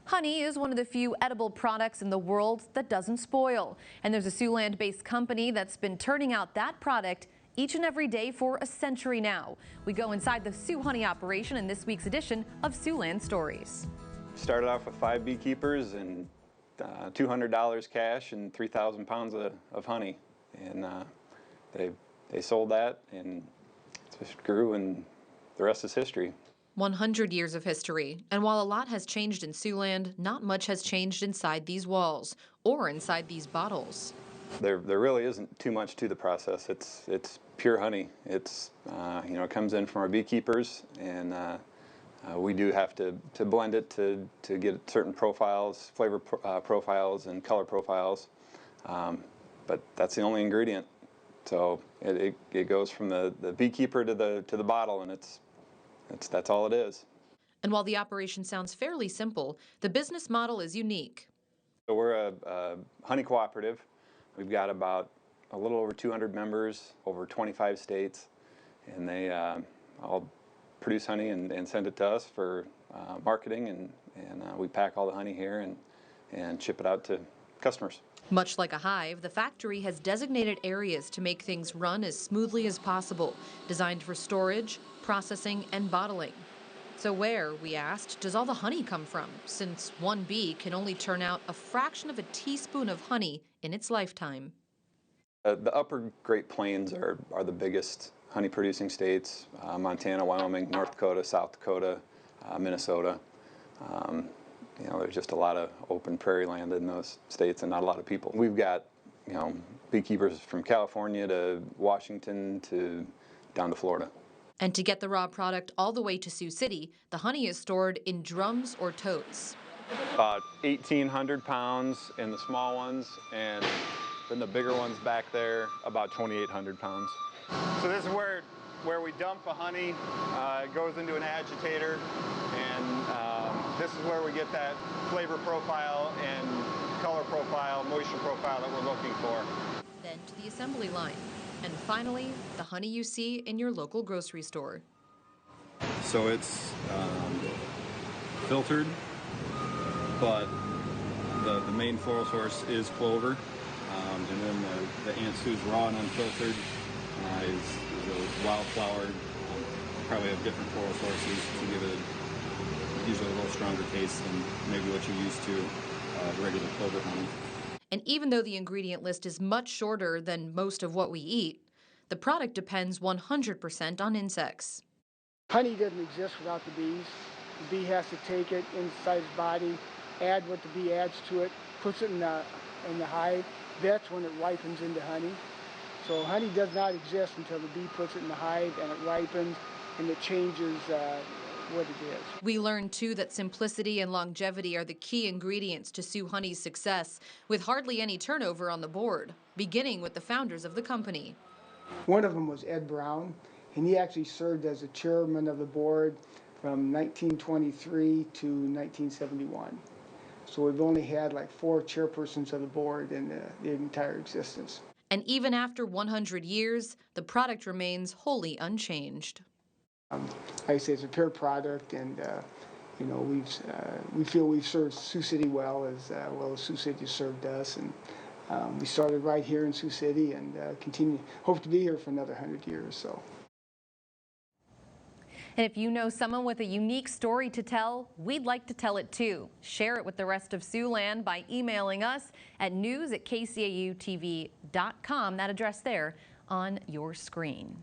Honey is one of the few edible products in the world that doesn't spoil. And there's a Siouxland-based company that's been turning out that product each and every day for a century now. We go inside the Sioux honey operation in this week's edition of Siouxland Stories. Started off with 5 beekeepers and $200 cash and 3,000 pounds of honey. And they sold that and it just grew, and the rest is history. 100 years of history, and while a lot has changed in Siouxland, not much has changed inside these walls or inside these bottles. There really isn't too much to the process. It's pure honey. It's it comes in from our beekeepers, and we do have to blend it to get certain profiles, flavor profiles, and color profiles. But that's the only ingredient. So it goes from the beekeeper to the bottle, and that's all it is. And while the operation sounds fairly simple, the business model is unique. So we're a honey cooperative. We've got about a little over 200 members, over 25 states, and they all produce honey and send it to us for marketing, and we pack all the honey here and ship it out to customers. Much like a hive, the factory has designated areas to make things run as smoothly as possible, designed for storage, processing, and bottling. So where, we asked, does all the honey come from, since one bee can only turn out a fraction of a teaspoon of honey in its lifetime? The upper Great Plains are the biggest honey producing states: Montana, Wyoming, North Dakota, South Dakota, Minnesota. There's just a lot of open prairie land in those states and not a lot of people. We've got beekeepers from California to Washington to down to Florida. And to get the raw product all the way to Sioux City, the honey is stored in drums or totes. About 1,800 pounds in the small ones, and then the bigger ones back there, about 2,800 pounds. So this is where we dump the honey. It goes into an agitator, and this is where we get that flavor profile and color profile, moisture profile that we're looking for. Then to the assembly line. And finally, the honey you see in your local grocery store. So it's filtered, but the main floral source is clover, and then the Aunt Sue's raw and unfiltered is a wildflower. Probably have different floral sources to give it usually a little stronger taste than maybe what you're used to regular clover honey. And even though the ingredient list is much shorter than most of what we eat, the product depends 100% on insects. Honey doesn't exist without the bees. The bee has to take it inside its body, add what the bee adds to it, puts it in the hive. That's when it ripens into honey. So honey does not exist until the bee puts it in the hive and it ripens and it changes what it is. We learned too that simplicity and longevity are the key ingredients to Sioux Honey's success, with hardly any turnover on the board, beginning with the founders of the company. One of them was Ed Brown, and he actually served as the chairman of the board from 1923 to 1971. So we've only had like 4 chairpersons of the board in the entire existence. And even after 100 years, the product remains wholly unchanged. Like I say, it's a pure product, and we feel we've served Sioux City well as Sioux City has served us, and we started right here in Sioux City and hope to be here for another 100 years. So. And if you know someone with a unique story to tell, we'd like to tell it too. Share it with the rest of Siouxland by emailing us at news@kcautv.com. That address there on your screen.